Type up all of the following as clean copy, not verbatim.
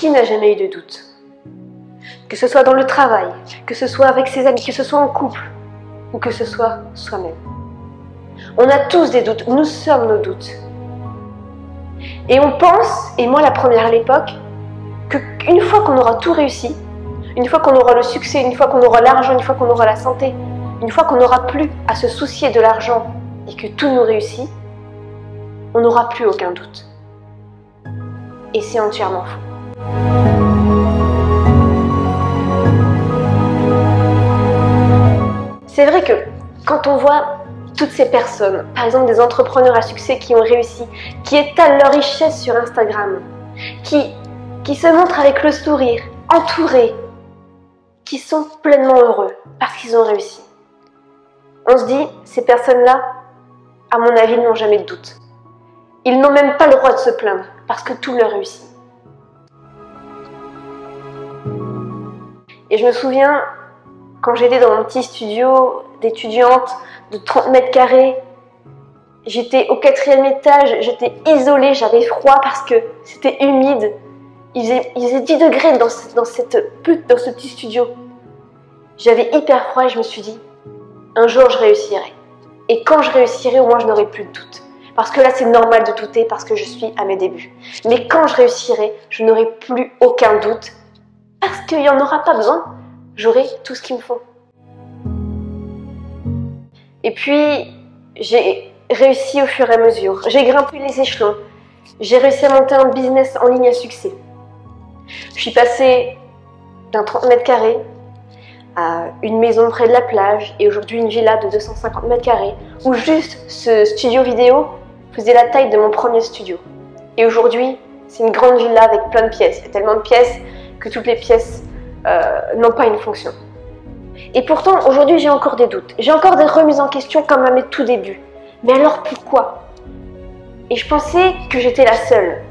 Qui n'a jamais eu de doute? Que ce soit dans le travail, que ce soit avec ses amis, que ce soit en couple, ou que ce soit soi-même. On a tous des doutes, nous sommes nos doutes. Et on pense, et moi la première à l'époque, qu'une fois qu'on aura tout réussi, une fois qu'on aura le succès, une fois qu'on aura l'argent, une fois qu'on aura la santé, une fois qu'on n'aura plus à se soucier de l'argent et que tout nous réussit, on n'aura plus aucun doute. Et c'est entièrement faux. C'est vrai que quand on voit toutes ces personnes, par exemple des entrepreneurs à succès qui ont réussi, qui étalent leur richesse sur Instagram, qui se montrent avec le sourire, entourés, qui sont pleinement heureux parce qu'ils ont réussi. On se dit, ces personnes-là, à mon avis, n'ont jamais de doute. Ils n'ont même pas le droit de se plaindre parce que tout leur réussit. Et je me souviens, quand j'étais dans mon petit studio d'étudiante de 30 mètres carrés, j'étais au 4e étage, j'étais isolée, j'avais froid parce que c'était humide. Il faisait 10 degrés dans ce petit studio. J'avais hyper froid et je me suis dit, un jour je réussirai. Et quand je réussirai, au moins je n'aurai plus de doute. Parce que là c'est normal de douter parce que je suis à mes débuts. Mais quand je réussirai, je n'aurai plus aucun doute. Parce qu'il n'y en aura pas besoin. J'aurai tout ce qu'il me faut. Et puis, j'ai réussi au fur et à mesure. J'ai grimpé les échelons. J'ai réussi à monter un business en ligne à succès. Je suis passée d'un 30 mètres carrés à une maison près de la plage et aujourd'hui une villa de 250 mètres carrés où juste ce studio vidéo faisait la taille de mon premier studio. Et aujourd'hui, c'est une grande villa avec plein de pièces. Il y a tellement de pièces que toutes les pièces n'ont pas une fonction. Et pourtant, aujourd'hui, j'ai encore des doutes. J'ai encore des remises en question comme à mes tout débuts. Mais alors pourquoi? Et je pensais que j'étais la seule.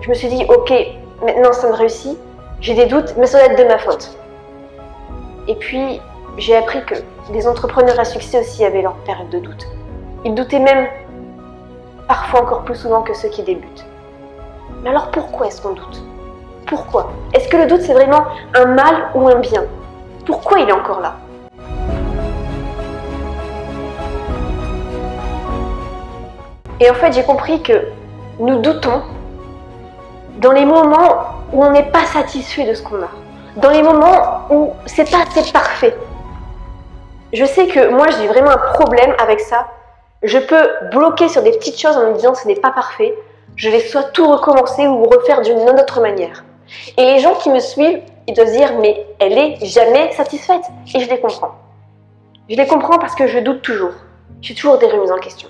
Je me suis dit, ok, maintenant ça me réussit, j'ai des doutes, mais ça doit être de ma faute. Et puis, j'ai appris que les entrepreneurs à succès aussi avaient leur période de doute. Ils doutaient même, parfois encore plus souvent que ceux qui débutent. Mais alors pourquoi est-ce qu'on doute? Pourquoi? Est-ce que le doute c'est vraiment un mal ou un bien? Pourquoi il est encore là? Et en fait, j'ai compris que nous doutons dans les moments où on n'est pas satisfait de ce qu'on a. Dans les moments où c'est pas assez parfait. Je sais que moi, j'ai vraiment un problème avec ça. Je peux bloquer sur des petites choses en me disant que ce n'est pas parfait. Je vais soit tout recommencer ou refaire d'une autre manière. Et les gens qui me suivent, ils doivent se dire « mais elle est jamais satisfaite ». Et je les comprends. Je les comprends parce que je doute toujours. J'ai toujours des remises en question.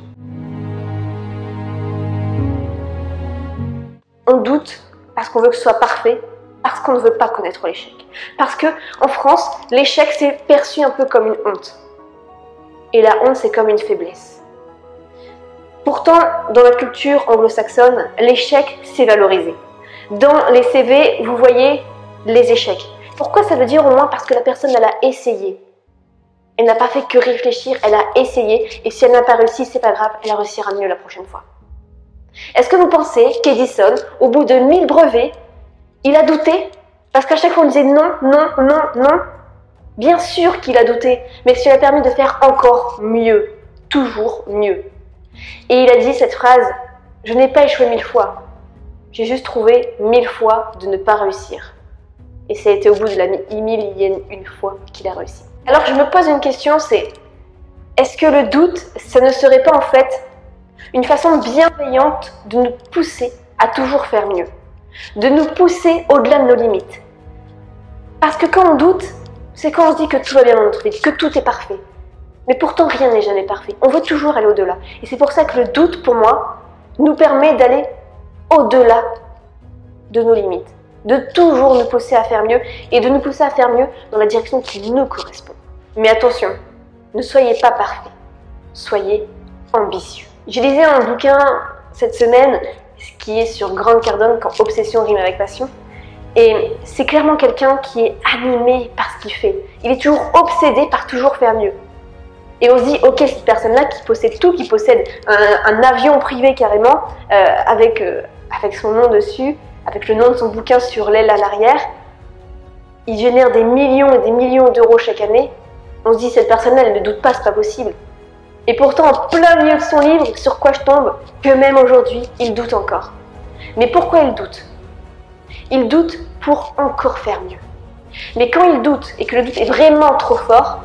On doute parce qu'on veut que ce soit parfait, parce qu'on ne veut pas connaître l'échec. Parce que en France, l'échec c'est perçu un peu comme une honte. Et la honte c'est comme une faiblesse. Pourtant, dans la culture anglo-saxonne, l'échec c'est valorisé. Dans les CV, vous voyez les échecs. Pourquoi? Ça veut dire au moins parce que la personne elle a essayé. Elle n'a pas fait que réfléchir, elle a essayé. Et si elle n'a pas réussi, c'est pas grave, elle réussira mieux la prochaine fois. Est-ce que vous pensez qu'Edison, au bout de 1000 brevets, il a douté? Parce qu'à chaque fois on disait non, non, non, non. Bien sûr qu'il a douté, mais ça lui a permis de faire encore mieux, toujours mieux. Et il a dit cette phrase, je n'ai pas échoué 1000 fois, j'ai juste trouvé 1000 fois de ne pas réussir. Et ça a été au bout de la 1001e fois qu'il a réussi. Alors je me pose une question, c'est, est-ce que le doute, ça ne serait pas en fait une façon bienveillante de nous pousser à toujours faire mieux, de nous pousser au-delà de nos limites? Parce que quand on doute, c'est quand on se dit que tout va bien dans notre vie, que tout est parfait. Mais pourtant, rien n'est jamais parfait. On veut toujours aller au-delà. Et c'est pour ça que le doute, pour moi, nous permet d'aller au-delà de nos limites, de toujours nous pousser à faire mieux et de nous pousser à faire mieux dans la direction qui nous correspond. Mais attention, ne soyez pas parfaits, soyez ambitieux. J'ai lisé un bouquin cette semaine qui est sur Grant Cardone, quand obsession rime avec passion. Et c'est clairement quelqu'un qui est animé par ce qu'il fait. Il est toujours obsédé par toujours faire mieux. Et on se dit, ok, cette personne-là qui possède tout, qui possède un avion privé carrément, avec son nom dessus, avec le nom de son bouquin sur l'aile à l'arrière, il génère des millions et des millions d'euros chaque année. On se dit, cette personne-là, elle ne doute pas, c'est pas possible. Et pourtant, en plein milieu de son livre, sur quoi je tombe, que même aujourd'hui, il doute encore. Mais pourquoi il doute? Il doute pour encore faire mieux. Mais quand il doute, et que le doute est vraiment trop fort,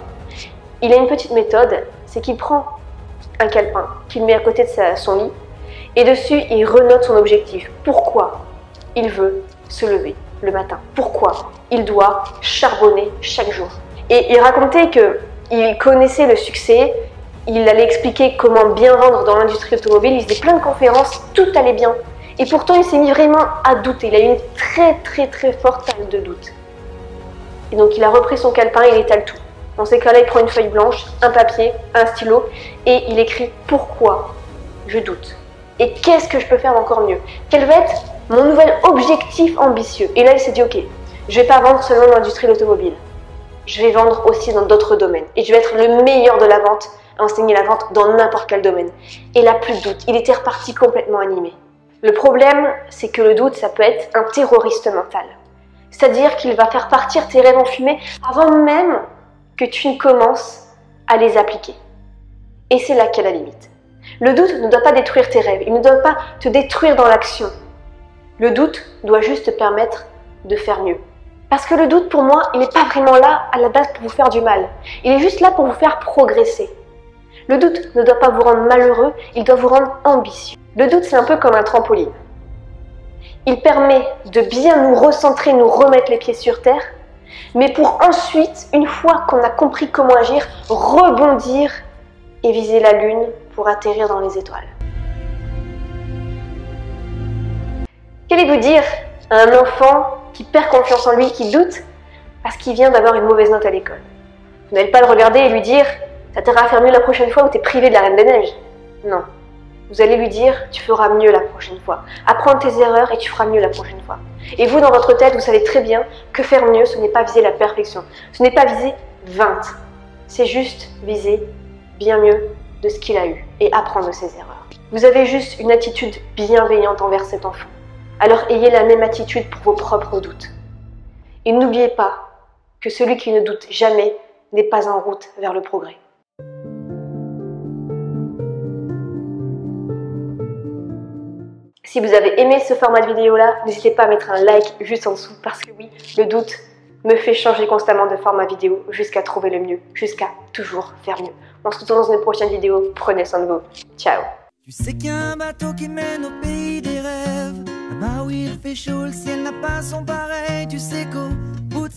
il a une petite méthode, c'est qu'il prend un calepin qu'il met à côté de son lit, et dessus, il renote son objectif. Pourquoi il veut se lever le matin? Pourquoi il doit charbonner chaque jour? Et il racontait qu'il connaissait le succès, il allait expliquer comment bien vendre dans l'industrie automobile, il faisait plein de conférences, tout allait bien. Et pourtant, il s'est mis vraiment à douter. Il a eu une très forte période de doute. Et donc, il a repris son calepin et il étale tout. Dans ces cas-là, il prend une feuille blanche, un papier, un stylo et il écrit « Pourquoi je doute ? Et qu'est-ce que je peux faire d'encore mieux ? Quel va être mon nouvel objectif ambitieux ?» Et là, il s'est dit « Ok, je ne vais pas vendre seulement dans l'industrie de l'automobile. Je vais vendre aussi dans d'autres domaines. Et je vais être le meilleur de la vente, à enseigner la vente dans n'importe quel domaine. » Et là, plus de doute. Il était reparti complètement animé. Le problème, c'est que le doute, ça peut être un terroriste mental. C'est-à-dire qu'il va faire partir tes rêves en fumée avant même que tu ne commences à les appliquer. Et c'est là qu'est la limite. Le doute ne doit pas détruire tes rêves, il ne doit pas te détruire dans l'action. Le doute doit juste te permettre de faire mieux. Parce que le doute, pour moi, il n'est pas vraiment là à la base pour vous faire du mal. Il est juste là pour vous faire progresser. Le doute ne doit pas vous rendre malheureux, il doit vous rendre ambitieux. Le doute, c'est un peu comme un trampoline. Il permet de bien nous recentrer, nous remettre les pieds sur terre, mais pour ensuite, une fois qu'on a compris comment agir, rebondir et viser la lune pour atterrir dans les étoiles. Qu'allez-vous dire à un enfant qui perd confiance en lui, qui doute parce qu'il vient d'avoir une mauvaise note à l'école? Vous n'allez pas le regarder et lui dire « ça t'ira à faire mieux la prochaine fois ou t'es privé de la Reine des Neiges ». Non. Vous allez lui dire « tu feras mieux la prochaine fois ». Apprends tes erreurs et tu feras mieux la prochaine fois. Et vous, dans votre tête, vous savez très bien que faire mieux, ce n'est pas viser la perfection. Ce n'est pas viser 20. C'est juste viser bien mieux de ce qu'il a eu et apprendre de ses erreurs. Vous avez juste une attitude bienveillante envers cet enfant. Alors ayez la même attitude pour vos propres doutes. Et n'oubliez pas que celui qui ne doute jamais n'est pas en route vers le progrès. Si vous avez aimé ce format de vidéo-là, n'hésitez pas à mettre un like juste en dessous parce que oui, le doute me fait changer constamment de format vidéo jusqu'à trouver le mieux, jusqu'à toujours faire mieux. On se retrouve dans une prochaine vidéo. Prenez soin de vous. Ciao. Tu sais qu'il y a un bateau qui mène au pays des rêves. Là-bas où il fait chaud, le ciel n'a pas son pareil. Tu sais qu'au bout de